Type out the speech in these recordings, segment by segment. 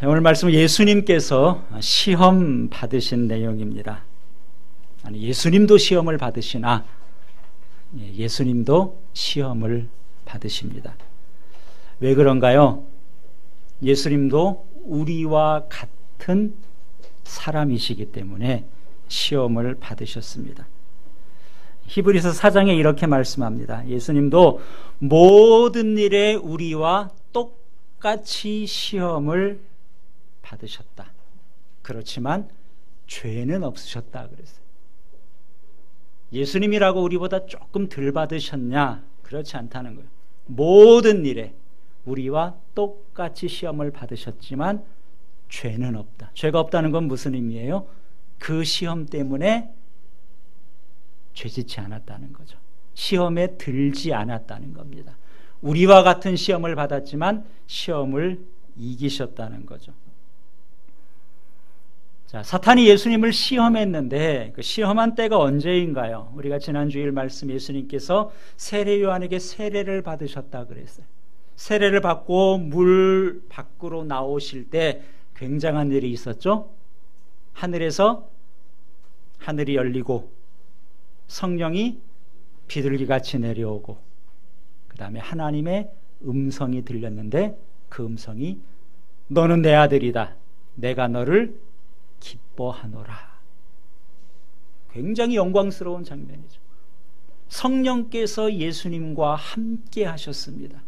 오늘 말씀은 예수님께서 시험 받으신 내용입니다. 아니, 예수님도 시험을 받으시나 예수님도 시험을 받으십니다. 왜 그런가요? 예수님도 우리와 같은 사람이시기 때문에 시험을 받으셨습니다. 히브리서 4장에 이렇게 말씀합니다. 예수님도 모든 일에 우리와 똑같이 시험을 받으셨다. 그렇지만 죄는 없으셨다 그랬어요. 예수님이라고 우리보다 조금 덜 받으셨냐? 그렇지 않다는 거예요. 모든 일에 우리와 똑같이 시험을 받으셨지만 죄는 없다. 죄가 없다는 건 무슨 의미예요? 그 시험 때문에 죄짓지 않았다는 거죠. 시험에 들지 않았다는 겁니다. 우리와 같은 시험을 받았지만 시험을 이기셨다는 거죠. 자, 사탄이 예수님을 시험했는데 그 시험한 때가 언제인가요? 우리가 지난 주일 말씀 예수님께서 세례 요한에게 세례를 받으셨다 그랬어요. 세례를 받고 물 밖으로 나오실 때 굉장한 일이 있었죠. 하늘에서 하늘이 열리고 성령이 비둘기같이 내려오고 그 다음에 하나님의 음성이 들렸는데 그 음성이 너는 내 아들이다. 내가 너를 기뻐하노라. 굉장히 영광스러운 장면이죠. 성령께서 예수님과 함께 하셨습니다.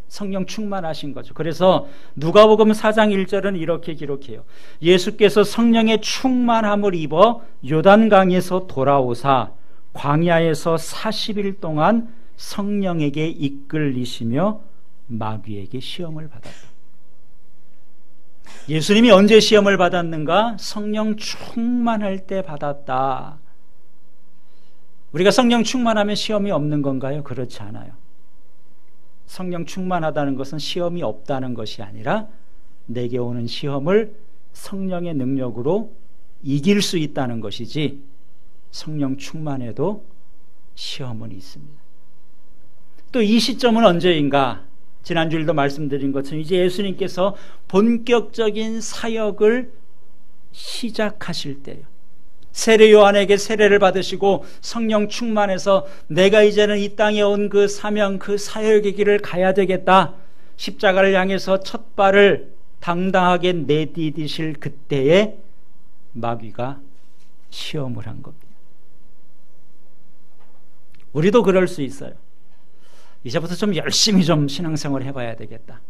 성령 충만하신 거죠. 그래서 누가복음 4장 1절은 이렇게 기록해요. 예수께서 성령의 충만함을 입어 요단강에서 돌아오사 광야에서 40일 동안 성령에게 이끌리시며 마귀에게 시험을 받았다. 예수님이 언제 시험을 받았는가? 성령 충만할 때 받았다. 우리가 성령 충만하면 시험이 없는 건가요? 그렇지 않아요. 성령 충만하다는 것은 시험이 없다는 것이 아니라 내게 오는 시험을 성령의 능력으로 이길 수 있다는 것이지 성령 충만해도 시험은 있습니다. 또 이 시점은 언제인가? 지난주일도 말씀드린 것처럼 이제 예수님께서 본격적인 사역을 시작하실 때예요. 세례 요한에게 세례를 받으시고 성령 충만해서 내가 이제는 이 땅에 온 그 사명, 그 사역의 길을 가야 되겠다. 십자가를 향해서 첫 발을 당당하게 내디디실 그때에 마귀가 시험을 한 겁니다. 우리도 그럴 수 있어요. 이제부터 좀 열심히 좀 신앙생활 해봐야 되겠다.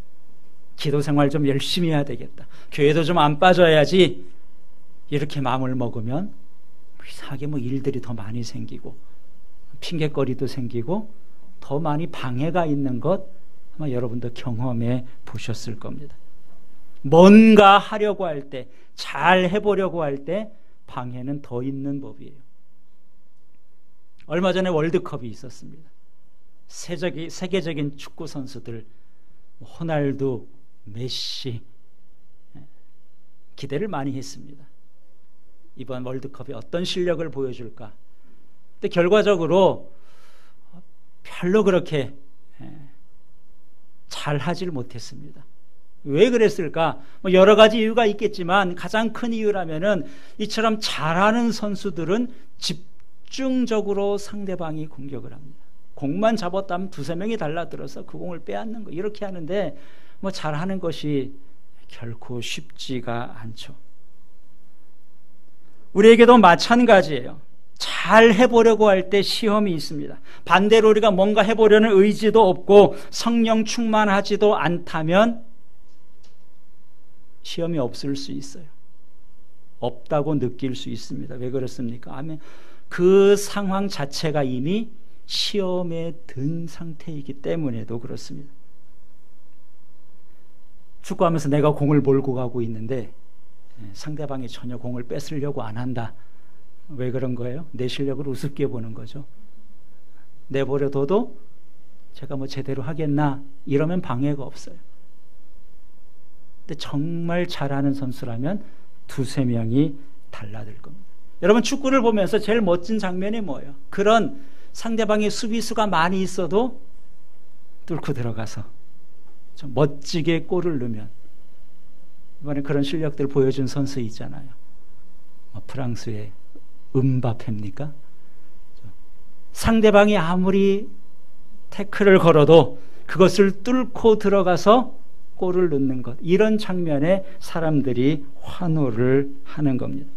기도생활 좀 열심히 해야 되겠다. 교회도 좀 안 빠져야지. 이렇게 마음을 먹으면 이상하게 일들이 더 많이 생기고 핑계거리도 생기고 더 많이 방해가 있는 것 아마 여러분도 경험해 보셨을 겁니다. 뭔가 하려고 할 때, 잘 해보려고 할 때 방해는 더 있는 법이에요. 얼마 전에 월드컵이 있었습니다. 세계적인 축구 선수들 호날두, 메시 기대를 많이 했습니다. 이번 월드컵에 어떤 실력을 보여줄까? 근데 결과적으로 별로 그렇게 잘하질 못했습니다. 왜 그랬을까? 여러 가지 이유가 있겠지만 가장 큰 이유라면은 이처럼 잘하는 선수들은 집중적으로 상대방이 공격을 합니다. 공만 잡았다면 두세 명이 달라들어서 그 공을 빼앗는 거 이렇게 하는데 잘하는 것이 결코 쉽지가 않죠. 우리에게도 마찬가지예요. 잘 해보려고 할 때 시험이 있습니다. 반대로 우리가 뭔가 해보려는 의지도 없고 성령 충만하지도 않다면 시험이 없을 수 있어요. 없다고 느낄 수 있습니다. 왜 그렇습니까? 아멘. 그 상황 자체가 이미 시험에 든 상태이기 때문에도 그렇습니다. 축구하면서 내가 공을 몰고 가고 있는데 상대방이 전혀 공을 뺏으려고 안 한다. 왜 그런 거예요? 내 실력을 우습게 보는 거죠. 내버려둬도 제가 제대로 하겠나? 이러면 방해가 없어요. 근데 정말 잘하는 선수라면 두세 명이 달라들 겁니다. 여러분 축구를 보면서 제일 멋진 장면이 뭐예요? 그런 상대방의 수비수가 많이 있어도 뚫고 들어가서 좀 멋지게 골을 넣으면 이번에 그런 실력들 보여준 선수 있잖아요. 프랑스의 음바페입니까? 상대방이 아무리 태클을 걸어도 그것을 뚫고 들어가서 골을 넣는 것, 이런 장면에 사람들이 환호를 하는 겁니다.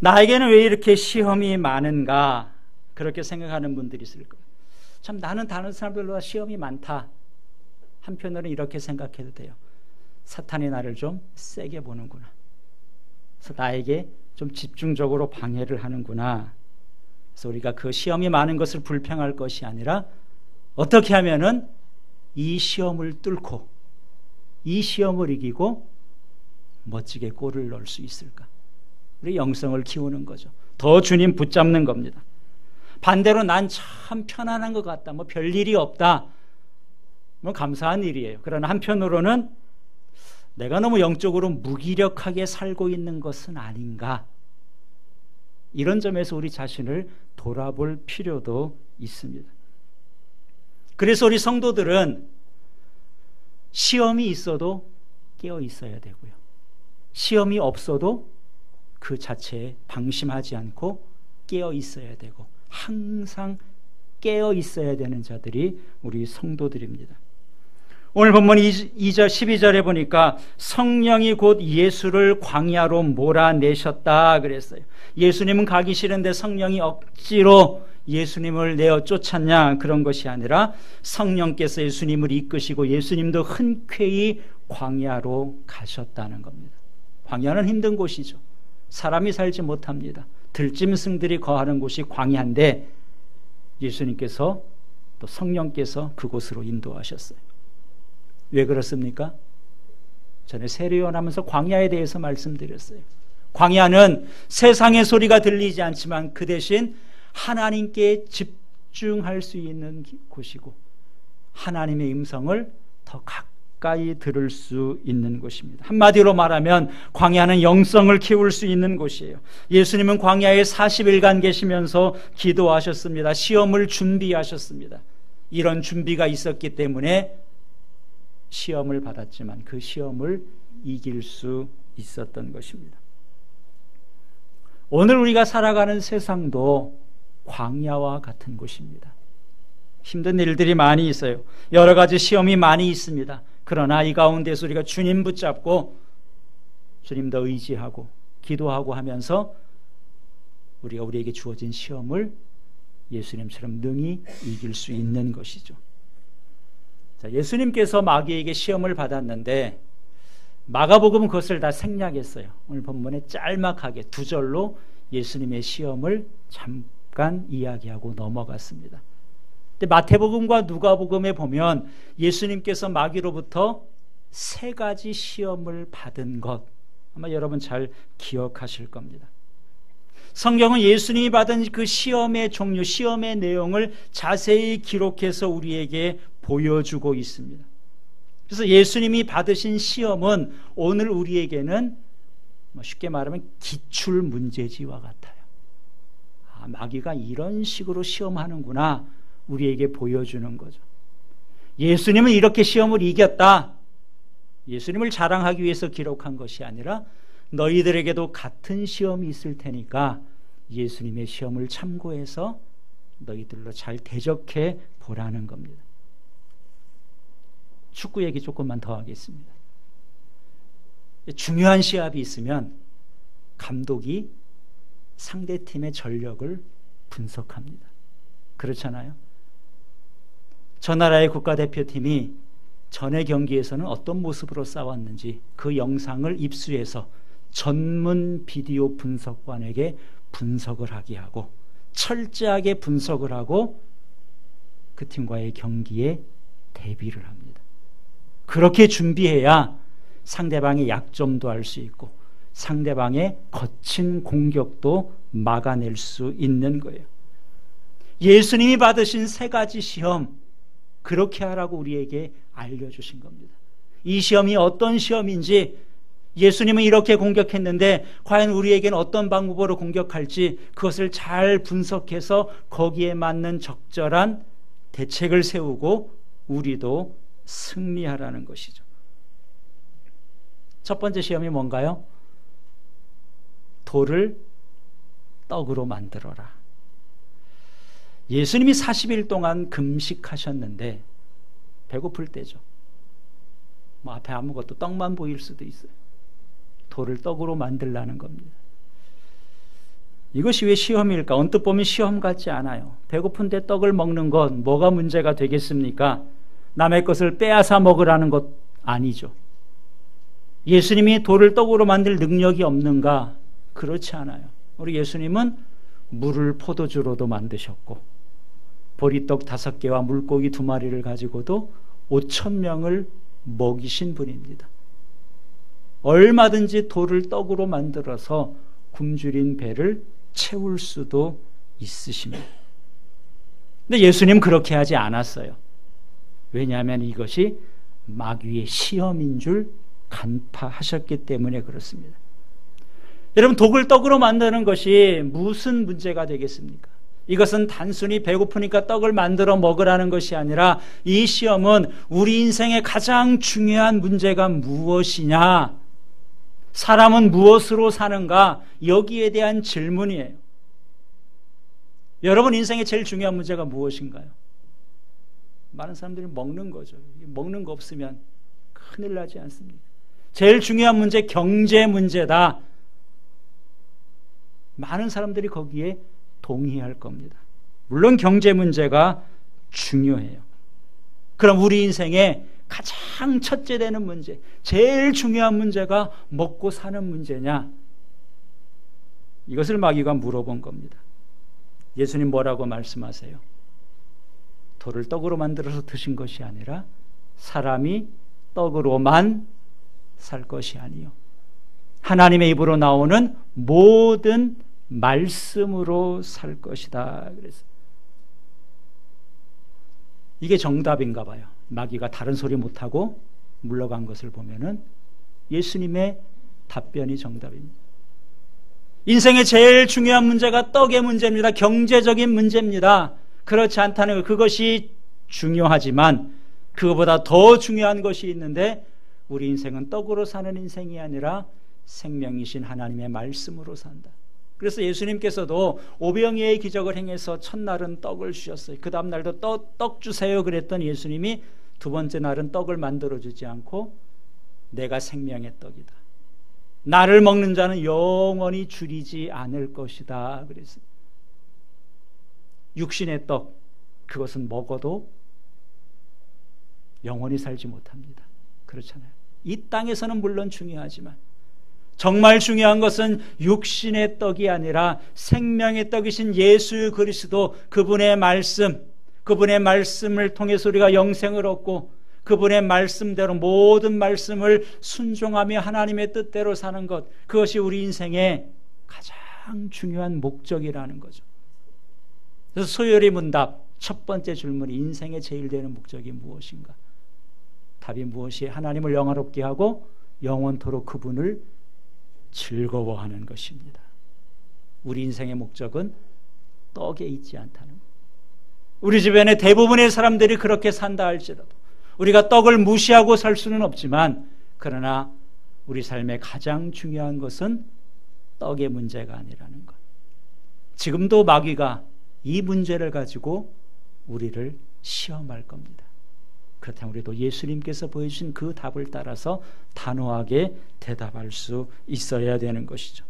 나에게는 왜 이렇게 시험이 많은가, 그렇게 생각하는 분들이 있을 거예요. 참, 나는 다른 사람들보다 시험이 많다. 한편으로는 이렇게 생각해도 돼요. 사탄이 나를 좀 세게 보는구나. 그래서 나에게 좀 집중적으로 방해를 하는구나. 그래서 우리가 그 시험이 많은 것을 불평할 것이 아니라 어떻게 하면은 이 시험을 뚫고 이 시험을 이기고 멋지게 골을 넣을 수 있을까? 우리 영성을 키우는 거죠. 더 주님 붙잡는 겁니다. 반대로 난 참 편안한 것 같다, 뭐 별일이 없다, 뭐 감사한 일이에요. 그러나 한편으로는 내가 너무 영적으로 무기력하게 살고 있는 것은 아닌가, 이런 점에서 우리 자신을 돌아볼 필요도 있습니다. 그래서 우리 성도들은 시험이 있어도 깨어 있어야 되고요, 시험이 없어도 그 자체에 방심하지 않고 깨어 있어야 되고, 항상 깨어 있어야 되는 자들이 우리 성도들입니다. 오늘 본문 2절 12절에 보니까 성령이 곧 예수를 광야로 몰아내셨다 그랬어요. 예수님은 가기 싫은데 성령이 억지로 예수님을 내어 쫓았냐, 그런 것이 아니라 성령께서 예수님을 이끄시고 예수님도 흔쾌히 광야로 가셨다는 겁니다. 광야는 힘든 곳이죠. 사람이 살지 못합니다. 들짐승들이 거하는 곳이 광야인데 예수님께서 또 성령께서 그곳으로 인도하셨어요. 왜 그렇습니까? 전에 세례요한하면서 광야에 대해서 말씀드렸어요. 광야는 세상의 소리가 들리지 않지만 그 대신 하나님께 집중할 수 있는 곳이고 하나님의 음성을 더 가까이 들을 수 있는 곳입니다. 한마디로 말하면 광야는 영성을 키울 수 있는 곳이에요. 예수님은 광야에 40일간 계시면서 기도하셨습니다. 시험을 준비하셨습니다. 이런 준비가 있었기 때문에 시험을 받았지만 그 시험을 이길 수 있었던 것입니다. 오늘 우리가 살아가는 세상도 광야와 같은 곳입니다. 힘든 일들이 많이 있어요. 여러 가지 시험이 많이 있습니다. 그러나 이 가운데서 우리가 주님 붙잡고 주님 더 의지하고 기도하고 하면서 우리가 우리에게 주어진 시험을 예수님처럼 능히 이길 수 있는 것이죠. 자, 예수님께서 마귀에게 시험을 받았는데 마가복음은 그것을 다 생략했어요. 오늘 본문에 짤막하게 2절로 예수님의 시험을 잠깐 이야기하고 넘어갔습니다. 근데 마태복음과 누가복음에 보면 예수님께서 마귀로부터 3가지 시험을 받은 것, 아마 여러분 잘 기억하실 겁니다. 성경은 예수님이 받은 그 시험의 종류, 시험의 내용을 자세히 기록해서 우리에게 보여주고 있습니다. 그래서 예수님이 받으신 시험은 오늘 우리에게는 쉽게 말하면 기출 문제지와 같아요. 아, 마귀가 이런 식으로 시험하는구나, 우리에게 보여주는 거죠. 예수님은 이렇게 시험을 이겼다, 예수님을 자랑하기 위해서 기록한 것이 아니라 너희들에게도 같은 시험이 있을 테니까 예수님의 시험을 참고해서 너희들로 잘 대적해 보라는 겁니다. 축구 얘기 조금만 더 하겠습니다. 중요한 시합이 있으면 감독이 상대팀의 전력을 분석합니다. 그렇잖아요? 저 나라의 국가대표팀이 전의 경기에서는 어떤 모습으로 싸웠는지 그 영상을 입수해서 전문 비디오 분석관에게 분석을 하게 하고 철저하게 분석을 하고 그 팀과의 경기에 대비를 합니다. 그렇게 준비해야 상대방의 약점도 알 수 있고 상대방의 거친 공격도 막아낼 수 있는 거예요. 예수님이 받으신 3가지 시험, 그렇게 하라고 우리에게 알려주신 겁니다. 이 시험이 어떤 시험인지, 예수님은 이렇게 공격했는데 과연 우리에게는 어떤 방법으로 공격할지 그것을 잘 분석해서 거기에 맞는 적절한 대책을 세우고 우리도 승리하라는 것이죠. 첫 번째 시험이 뭔가요? 돌을 떡으로 만들어라. 예수님이 40일 동안 금식하셨는데 배고플 때죠. 뭐 앞에 아무것도 떡만 보일 수도 있어요. 돌을 떡으로 만들라는 겁니다. 이것이 왜 시험일까? 언뜻 보면 시험 같지 않아요. 배고픈데 떡을 먹는 것 뭐가 문제가 되겠습니까? 남의 것을 빼앗아 먹으라는 것 아니죠. 예수님이 돌을 떡으로 만들 능력이 없는가? 그렇지 않아요. 우리 예수님은 물을 포도주로도 만드셨고 보리떡 5개와 물고기 2마리를 가지고도 5,000명을 먹이신 분입니다. 얼마든지 돌을 떡으로 만들어서 굶주린 배를 채울 수도 있으십니다. 근데 예수님 그렇게 하지 않았어요. 왜냐하면 이것이 마귀의 시험인 줄 간파하셨기 때문에 그렇습니다. 여러분, 독을 떡으로 만드는 것이 무슨 문제가 되겠습니까? 이것은 단순히 배고프니까 떡을 만들어 먹으라는 것이 아니라 이 시험은 우리 인생의 가장 중요한 문제가 무엇이냐, 사람은 무엇으로 사는가, 여기에 대한 질문이에요. 여러분 인생의 제일 중요한 문제가 무엇인가요? 많은 사람들이 먹는 거죠. 먹는 거 없으면 큰일 나지 않습니까? 제일 중요한 문제, 경제 문제다. 많은 사람들이 거기에 동의할 겁니다. 물론 경제 문제가 중요해요. 그럼 우리 인생의 가장 첫째 되는 문제, 제일 중요한 문제가 먹고 사는 문제냐? 이것을 마귀가 물어본 겁니다. 예수님 뭐라고 말씀하세요? 돌을 떡으로 만들어서 드신 것이 아니라 사람이 떡으로만 살 것이 아니요 하나님의 입으로 나오는 모든 말씀으로 살 것이다. 그래서 이게 정답인가 봐요. 마귀가 다른 소리 못하고 물러간 것을 보면은 예수님의 답변이 정답입니다. 인생의 제일 중요한 문제가 떡의 문제입니다. 경제적인 문제입니다. 그렇지 않다는 것, 그것이 중요하지만 그것보다 더 중요한 것이 있는데 우리 인생은 떡으로 사는 인생이 아니라 생명이신 하나님의 말씀으로 산다. 그래서 예수님께서도 오병이의 기적을 행해서 첫날은 떡을 주셨어요. 그 다음 날도 떡 주세요 그랬던 예수님이 두 번째 날은 떡을 만들어주지 않고 내가 생명의 떡이다, 나를 먹는 자는 영원히 줄이지 않을 것이다 그랬어요. 육신의 떡, 그것은 먹어도 영원히 살지 못합니다. 그렇잖아요. 이 땅에서는 물론 중요하지만 정말 중요한 것은 육신의 떡이 아니라 생명의 떡이신 예수 그리스도, 그분의 말씀, 그분의 말씀을 통해서 우리가 영생을 얻고 그분의 말씀대로 모든 말씀을 순종하며 하나님의 뜻대로 사는 것, 그것이 우리 인생의 가장 중요한 목적이라는 거죠. 그래서 소요리 문답 첫 번째 질문이 인생의 제일 되는 목적이 무엇인가? 답이 무엇이? 하나님을 영화롭게 하고 영원토록 그분을 즐거워하는 것입니다. 우리 인생의 목적은 떡에 있지 않다는 것. 우리 주변의 대부분의 사람들이 그렇게 산다 할지라도 우리가 떡을 무시하고 살 수는 없지만, 그러나 우리 삶의 가장 중요한 것은 떡의 문제가 아니라는 것. 지금도 마귀가 이 문제를 가지고 우리를 시험할 겁니다. 그렇다면 우리도 예수님께서 보여주신 그 답을 따라서 단호하게 대답할 수 있어야 되는 것이죠.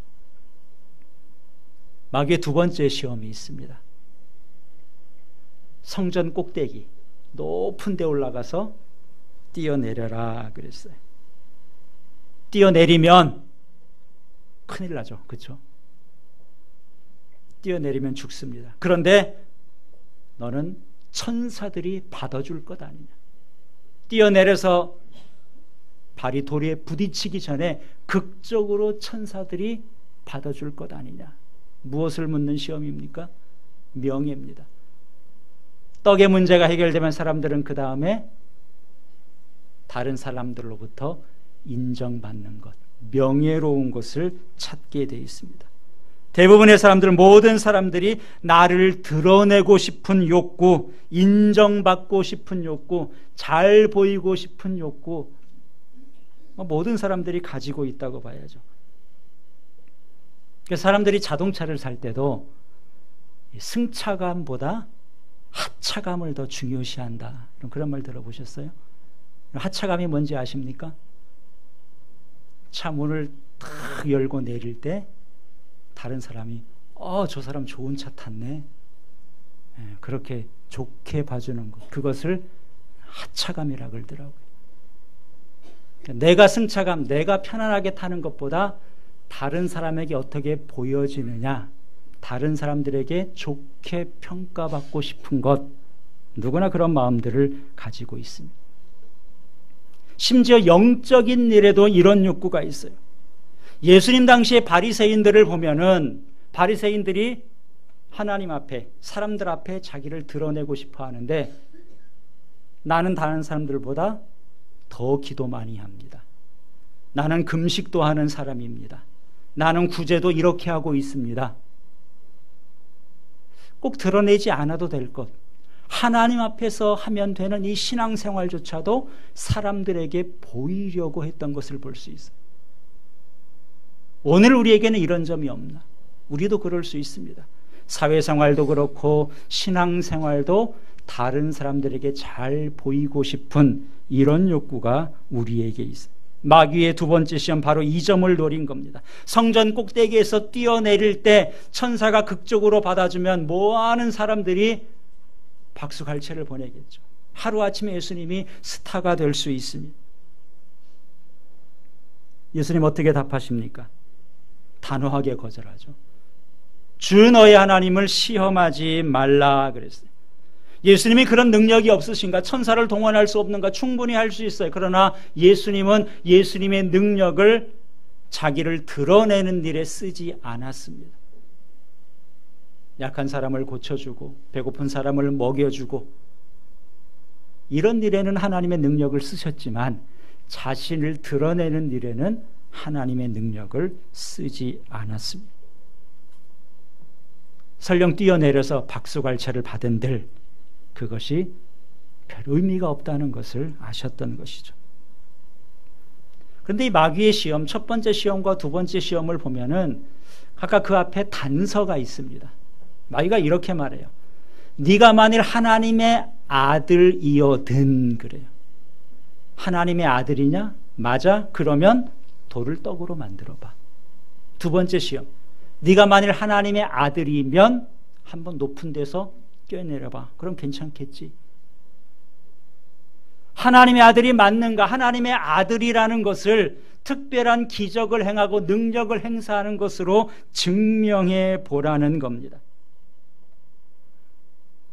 마귀의 두 번째 시험이 있습니다. 성전 꼭대기 높은 데 올라가서 뛰어내려라 그랬어요. 뛰어내리면 큰일 나죠. 그렇죠? 뛰어내리면 죽습니다. 그런데 너는 천사들이 받아줄 것 아니냐. 뛰어내려서 발이 돌에 부딪히기 전에 극적으로 천사들이 받아줄 것 아니냐. 무엇을 묻는 시험입니까? 명예입니다. 떡의 문제가 해결되면 사람들은 그 다음에 다른 사람들로부터 인정받는 것, 명예로운 것을 찾게 되어 있습니다. 대부분의 사람들은, 모든 사람들이 나를 드러내고 싶은 욕구, 인정받고 싶은 욕구, 잘 보이고 싶은 욕구, 모든 사람들이 가지고 있다고 봐야죠. 사람들이 자동차를 살 때도 승차감보다 하차감을 더 중요시한다. 그런 말 들어보셨어요? 하차감이 뭔지 아십니까? 차 문을 탁 열고 내릴 때 다른 사람이 저 사람 좋은 차 탔네. 그렇게 좋게 봐주는 것. 그것을 하차감이라고 그러더라고요. 내가 승차감, 내가 편안하게 타는 것보다 다른 사람에게 어떻게 보여지느냐, 다른 사람들에게 좋게 평가받고 싶은 것, 누구나 그런 마음들을 가지고 있습니다. 심지어 영적인 일에도 이런 욕구가 있어요. 예수님 당시의 바리새인들을 보면은 바리새인들이 하나님 앞에, 사람들 앞에 자기를 드러내고 싶어 하는데 나는 다른 사람들보다 더 기도 많이 합니다. 나는 금식도 하는 사람입니다. 나는 구제도 이렇게 하고 있습니다. 꼭 드러내지 않아도 될 것, 하나님 앞에서 하면 되는 이 신앙생활조차도 사람들에게 보이려고 했던 것을 볼 수 있어요. 오늘 우리에게는 이런 점이 없나? 우리도 그럴 수 있습니다. 사회생활도 그렇고 신앙생활도 다른 사람들에게 잘 보이고 싶은 이런 욕구가 우리에게 있어요. 마귀의 두 번째 시험, 바로 이 점을 노린 겁니다. 성전 꼭대기에서 뛰어내릴 때 천사가 극적으로 받아주면 뭐하는 사람들이 박수갈채를 보내겠죠. 하루아침에 예수님이 스타가 될 수 있습니다. 예수님 어떻게 답하십니까? 단호하게 거절하죠. 주 너의 하나님을 시험하지 말라 그랬어요. 예수님이 그런 능력이 없으신가? 천사를 동원할 수 없는가? 충분히 할 수 있어요. 그러나 예수님은 예수님의 능력을 자기를 드러내는 일에 쓰지 않았습니다. 약한 사람을 고쳐주고 배고픈 사람을 먹여주고 이런 일에는 하나님의 능력을 쓰셨지만 자신을 드러내는 일에는 하나님의 능력을 쓰지 않았습니다. 설령 뛰어내려서 박수갈채를 받은들 그것이 별 의미가 없다는 것을 아셨던 것이죠. 그런데 이 마귀의 시험, 첫 번째 시험과 두 번째 시험을 보면은 각각 그 앞에 단서가 있습니다. 마귀가 이렇게 말해요. 네가 만일 하나님의 아들이어든 그래요. 하나님의 아들이냐? 맞아? 그러면 돌을 떡으로 만들어봐. 두 번째 시험. 네가 만일 하나님의 아들이면 한번 높은 데서 뛰어내려봐. 그럼 괜찮겠지. 하나님의 아들이 맞는가? 하나님의 아들이라는 것을 특별한 기적을 행하고 능력을 행사하는 것으로 증명해 보라는 겁니다.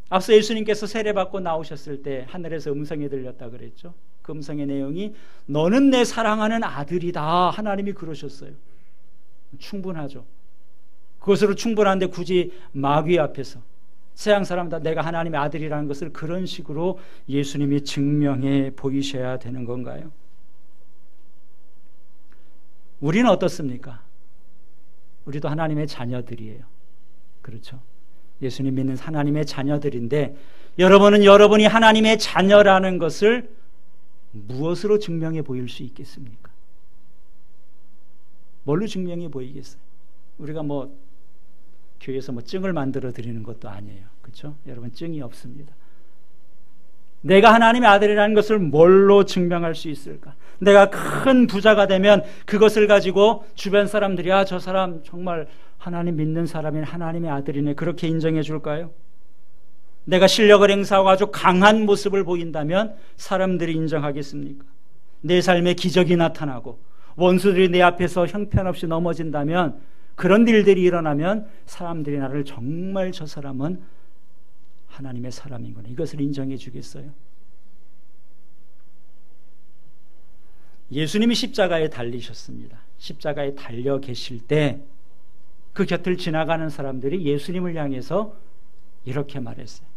앞서 예수님께서 세례받고 나오셨을 때 하늘에서 음성이 들렸다 그랬죠. 그 음성의 내용이 너는 내 사랑하는 아들이다. 하나님이 그러셨어요. 충분하죠. 그것으로 충분한데 굳이 마귀 앞에서 세상 사람 다 내가 하나님의 아들이라는 것을 그런 식으로 예수님이 증명해 보이셔야 되는 건가요? 우리는 어떻습니까? 우리도 하나님의 자녀들이에요. 그렇죠? 예수님 믿는 하나님의 자녀들인데 여러분은 여러분이 하나님의 자녀라는 것을 무엇으로 증명해 보일 수 있겠습니까? 뭘로 증명해 보이겠어요? 우리가 교회에서 증을 만들어 드리는 것도 아니에요. 그렇죠? 여러분 증이 없습니다. 내가 하나님의 아들이라는 것을 뭘로 증명할 수 있을까? 내가 큰 부자가 되면 그것을 가지고 주변 사람들이 저 사람 정말 하나님 믿는 사람인 하나님의 아들이네 그렇게 인정해 줄까요? 내가 실력을 행사하고 아주 강한 모습을 보인다면 사람들이 인정하겠습니까? 내 삶에 기적이 나타나고 원수들이 내 앞에서 형편없이 넘어진다면 그런 일들이 일어나면 사람들이 나를 정말 저 사람은 하나님의 사람이구나 이것을 인정해 주겠어요? 예수님이 십자가에 달리셨습니다. 십자가에 달려 계실 때 그 곁을 지나가는 사람들이 예수님을 향해서 이렇게 말했어요.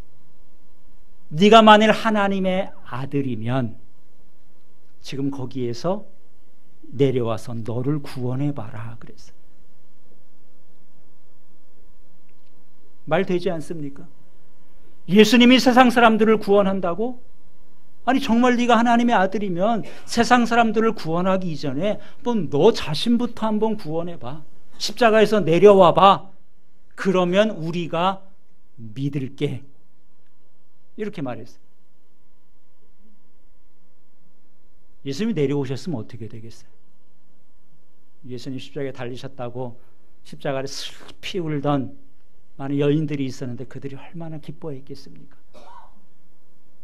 네가 만일 하나님의 아들이면 지금 거기에서 내려와서 너를 구원해봐라 그랬어요. 말 되지 않습니까? 예수님이 세상 사람들을 구원한다고? 아니 정말 네가 하나님의 아들이면 세상 사람들을 구원하기 이전에 너 자신부터 한번 구원해봐. 십자가에서 내려와봐. 그러면 우리가 믿을게. 이렇게 말했어요. 예수님이 내려오셨으면 어떻게 되겠어요? 예수님 십자가에 달리셨다고 십자가를 슬피 울던 많은 여인들이 있었는데 그들이 얼마나 기뻐했겠습니까?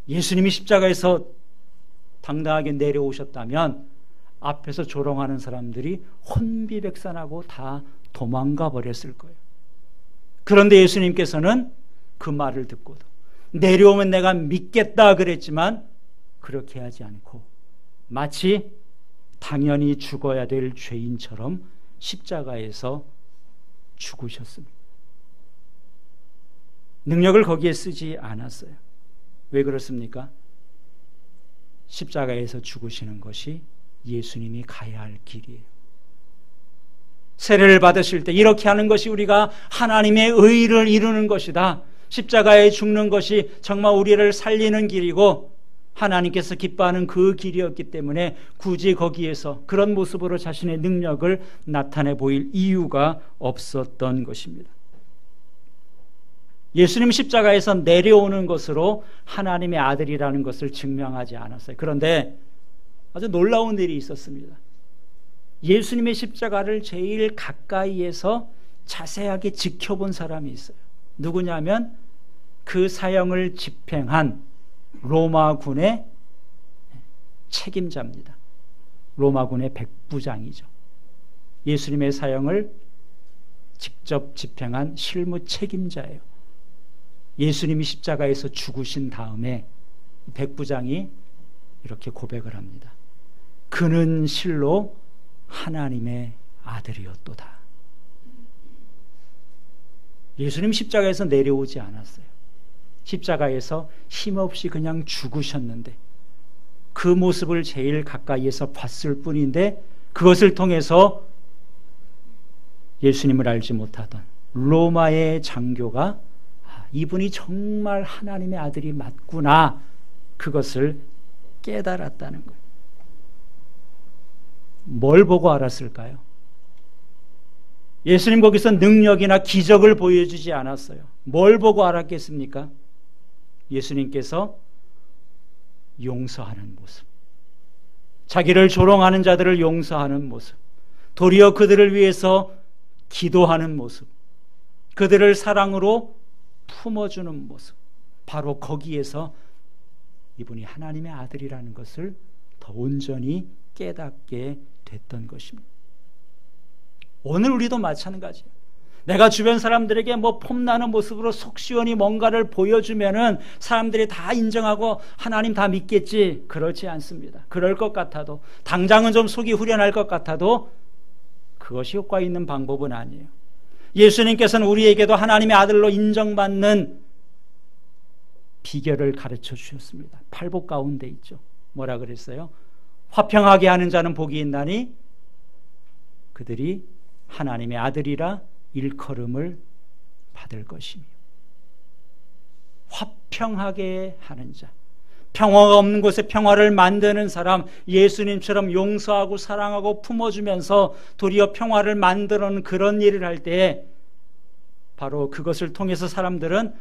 예수님이 십자가에서 당당하게 내려오셨다면 앞에서 조롱하는 사람들이 혼비백산하고 다 도망가 버렸을 거예요. 그런데 예수님께서는 그 말을 듣고도 내려오면 내가 믿겠다 그랬지만 그렇게 하지 않고 마치 당연히 죽어야 될 죄인처럼 십자가에서 죽으셨습니다. 능력을 거기에 쓰지 않았어요. 왜 그렇습니까? 십자가에서 죽으시는 것이 예수님이 가야 할 길이에요. 세례를 받으실 때 이렇게 하는 것이 우리가 하나님의 의를 이루는 것이다. 십자가에 죽는 것이 정말 우리를 살리는 길이고 하나님께서 기뻐하는 그 길이었기 때문에 굳이 거기에서 그런 모습으로 자신의 능력을 나타내 보일 이유가 없었던 것입니다. 예수님 십자가에서 내려오는 것으로 하나님의 아들이라는 것을 증명하지 않았어요. 그런데 아주 놀라운 일이 있었습니다. 예수님의 십자가를 제일 가까이에서 자세하게 지켜본 사람이 있어요. 누구냐면 그 사형을 집행한 로마군의 책임자입니다. 로마군의 백부장이죠. 예수님의 사형을 직접 집행한 실무 책임자예요. 예수님이 십자가에서 죽으신 다음에 백부장이 이렇게 고백을 합니다. 그는 실로 하나님의 아들이었도다. 예수님 십자가에서 내려오지 않았어요. 십자가에서 힘없이 그냥 죽으셨는데 그 모습을 제일 가까이에서 봤을 뿐인데 그것을 통해서 예수님을 알지 못하던 로마의 장교가 이분이 정말 하나님의 아들이 맞구나 그것을 깨달았다는 거예요. 뭘 보고 알았을까요? 예수님 거기서 능력이나 기적을 보여주지 않았어요. 뭘 보고 알았겠습니까? 예수님께서 용서하는 모습, 자기를 조롱하는 자들을 용서하는 모습, 도리어 그들을 위해서 기도하는 모습, 그들을 사랑으로 품어주는 모습, 바로 거기에서 이분이 하나님의 아들이라는 것을 더 온전히 깨닫게 됐던 것입니다. 오늘 우리도 마찬가지예요. 내가 주변 사람들에게 폼나는 모습으로 속 시원히 뭔가를 보여주면은 사람들이 다 인정하고 하나님 다 믿겠지. 그렇지 않습니다. 그럴 것 같아도, 당장은 좀 속이 후련할 것 같아도 그것이 효과 있는 방법은 아니에요. 예수님께서는 우리에게도 하나님의 아들로 인정받는 비결을 가르쳐 주셨습니다. 팔복 가운데 있죠. 뭐라 그랬어요? 화평하게 하는 자는 복이 있나니 그들이 하나님의 아들이라 일컬음을 받을 것이며, 화평하게 하는 자, 평화가 없는 곳에 평화를 만드는 사람, 예수님처럼 용서하고 사랑하고 품어주면서 도리어 평화를 만들어내는 그런 일을 할 때 바로 그것을 통해서 사람들은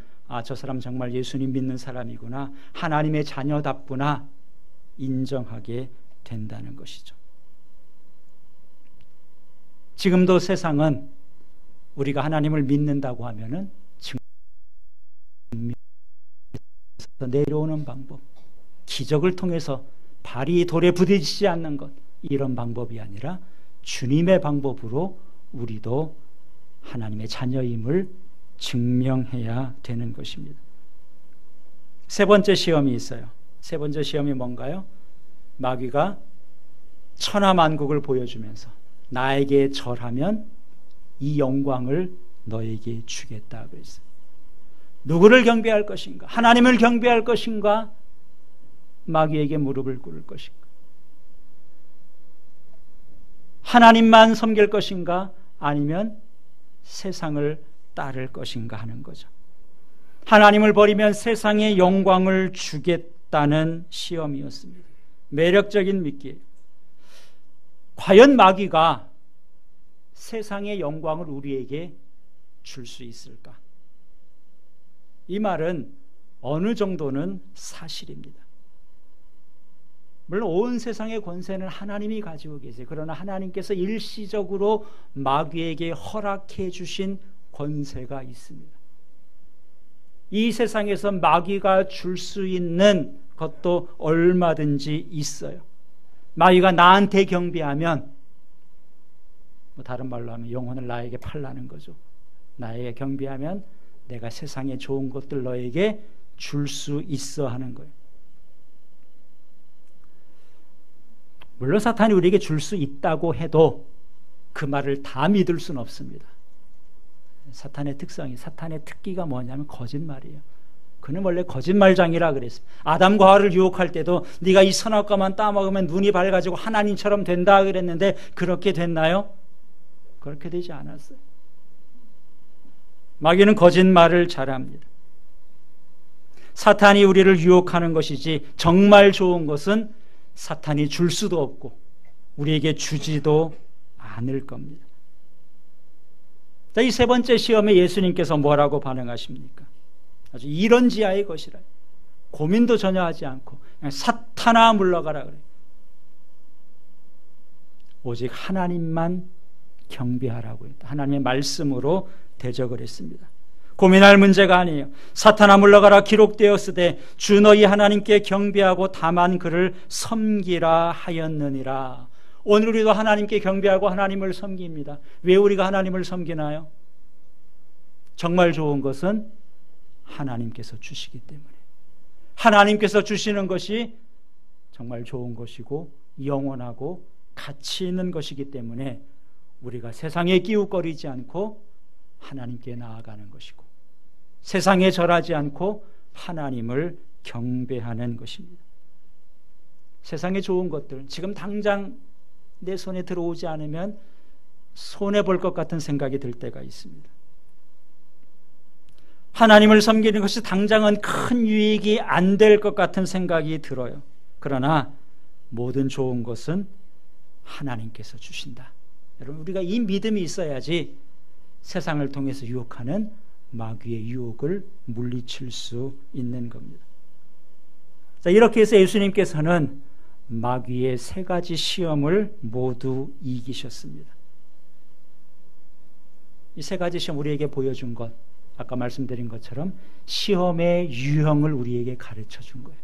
저 사람 정말 예수님 믿는 사람이구나, 하나님의 자녀답구나 인정하게 된다는 것이죠. 지금도 세상은 우리가 하나님을 믿는다고 하면은 증명에서 내려오는 방법, 기적을 통해서 발이 돌에 부딪히지 않는 것, 이런 방법이 아니라 주님의 방법으로 우리도 하나님의 자녀임을 증명해야 되는 것입니다. 세 번째 시험이 있어요. 세 번째 시험이 뭔가요? 마귀가 천하만국을 보여주면서 나에게 절하면 이 영광을 너에게 주겠다 그랬어요. 누구를 경배할 것인가? 하나님을 경배할 것인가? 마귀에게 무릎을 꿇을 것인가? 하나님만 섬길 것인가? 아니면 세상을 따를 것인가 하는 거죠. 하나님을 버리면 세상의 영광을 주겠다 있다는 시험이었습니다. 매력적인 미끼. 과연 마귀가 세상의 영광을 우리에게 줄 수 있을까? 이 말은 어느 정도는 사실입니다. 물론 온 세상의 권세는 하나님이 가지고 계세요. 그러나 하나님께서 일시적으로 마귀에게 허락해 주신 권세가 있습니다. 이 세상에서 마귀가 줄 수 있는 것도 얼마든지 있어요. 마귀가 나한테 경배하면, 다른 말로 하면 영혼을 나에게 팔라는 거죠. 나에게 경배하면 내가 세상의 좋은 것들 너에게 줄 수 있어 하는 거예요. 물론 사탄이 우리에게 줄 수 있다고 해도 그 말을 다 믿을 수는 없습니다. 사탄의 특기가 뭐냐면 거짓말이에요. 그는 원래 거짓말장이라 그랬어요. 아담과 하와를 유혹할 때도 네가 이 선악과만 따먹으면 눈이 밝아지고 하나님처럼 된다 그랬는데 그렇게 됐나요? 그렇게 되지 않았어요. 마귀는 거짓말을 잘합니다. 사탄이 우리를 유혹하는 것이지 정말 좋은 것은 사탄이 줄 수도 없고 우리에게 주지도 않을 겁니다. 자, 이 세 번째 시험에 예수님께서 뭐라고 반응하십니까? 아주 이런지하의 것이라. 고민도 전혀 하지 않고 그냥 사탄아 물러가라 그래요. 오직 하나님만 경배하라고 했다. 하나님의 말씀으로 대적을 했습니다. 고민할 문제가 아니에요. 사탄아 물러가라 기록되었으되 주 너희 하나님께 경배하고 다만 그를 섬기라 하였느니라. 오늘 우리도 하나님께 경배하고 하나님을 섬깁니다. 왜 우리가 하나님을 섬기나요? 정말 좋은 것은 하나님께서 주시기 때문에. 하나님께서 주시는 것이 정말 좋은 것이고 영원하고 가치 있는 것이기 때문에 우리가 세상에 기웃거리지 않고 하나님께 나아가는 것이고 세상에 절하지 않고 하나님을 경배하는 것입니다. 세상에 좋은 것들 지금 당장 내 손에 들어오지 않으면 손해볼 것 같은 생각이 들 때가 있습니다. 하나님을 섬기는 것이 당장은 큰 유익이 안 될 것 같은 생각이 들어요. 그러나 모든 좋은 것은 하나님께서 주신다. 여러분, 우리가 이 믿음이 있어야지 세상을 통해서 유혹하는 마귀의 유혹을 물리칠 수 있는 겁니다. 자, 이렇게 해서 예수님께서는 마귀의 세 가지 시험을 모두 이기셨습니다. 이 세 가지 시험 우리에게 보여준 것, 아까 말씀드린 것처럼 시험의 유형을 우리에게 가르쳐 준 거예요.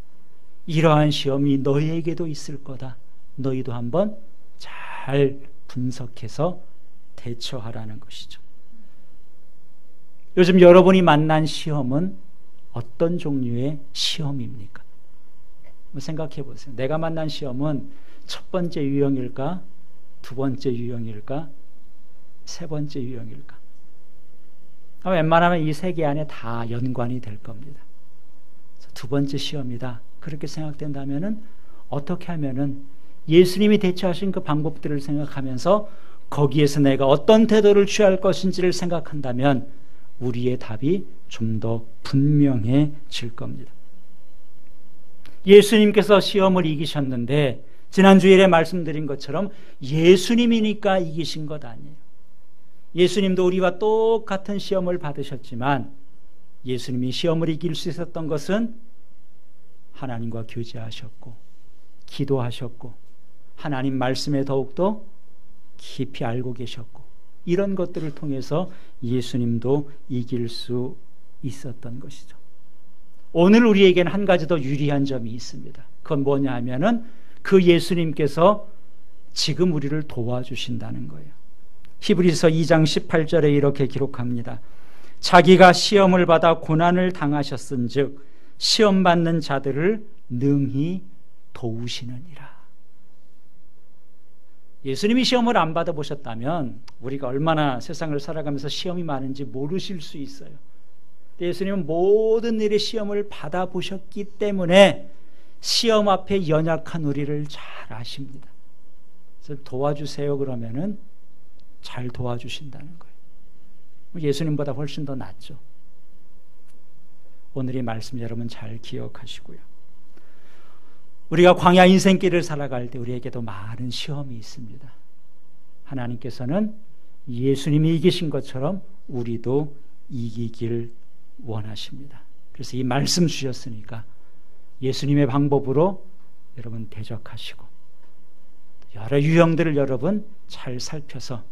이러한 시험이 너희에게도 있을 거다. 너희도 한번 잘 분석해서 대처하라는 것이죠. 요즘 여러분이 만난 시험은 어떤 종류의 시험입니까? 생각해 보세요. 내가 만난 시험은 첫 번째 유형일까? 두 번째 유형일까? 세 번째 유형일까? 웬만하면 이 세 개 안에 다 연관이 될 겁니다. 두 번째 시험이다. 그렇게 생각된다면은 어떻게 하면은 예수님이 대처하신 그 방법들을 생각하면서 거기에서 내가 어떤 태도를 취할 것인지를 생각한다면 우리의 답이 좀 더 분명해질 겁니다. 예수님께서 시험을 이기셨는데 지난 주일에 말씀드린 것처럼 예수님이니까 이기신 것 아니에요. 예수님도 우리와 똑같은 시험을 받으셨지만 예수님이 시험을 이길 수 있었던 것은 하나님과 교제하셨고 기도하셨고 하나님 말씀에 더욱더 깊이 알고 계셨고 이런 것들을 통해서 예수님도 이길 수 있었던 것이죠. 오늘 우리에게는 한 가지 더 유리한 점이 있습니다. 그건 뭐냐 하면은 그 예수님께서 지금 우리를 도와주신다는 거예요. 히브리서 2장 18절에 이렇게 기록합니다. 자기가 시험을 받아 고난을 당하셨은즉 시험 받는 자들을 능히 도우시느니라. 예수님이 시험을 안 받아보셨다면 우리가 얼마나 세상을 살아가면서 시험이 많은지 모르실 수 있어요. 예수님은 모든 일의 시험을 받아보셨기 때문에 시험 앞에 연약한 우리를 잘 아십니다. 그래서 도와주세요 그러면은 잘 도와주신다는 거예요. 예수님보다 훨씬 더 낫죠. 오늘 이 말씀 여러분 잘 기억하시고요. 우리가 광야 인생길을 살아갈 때 우리에게도 많은 시험이 있습니다. 하나님께서는 예수님이 이기신 것처럼 우리도 이기길 원하십니다. 그래서 이 말씀 주셨으니까 예수님의 방법으로 여러분 대적하시고 여러 유형들을 여러분 잘 살펴서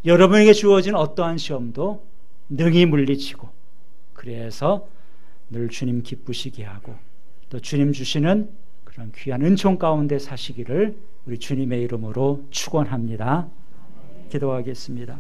여러분에게 주어진 어떠한 시험도 능히 물리치고 그래서 늘 주님 기쁘시게 하고 또 주님 주시는 그런 귀한 은총 가운데 사시기를 우리 주님의 이름으로 축원합니다. 기도하겠습니다.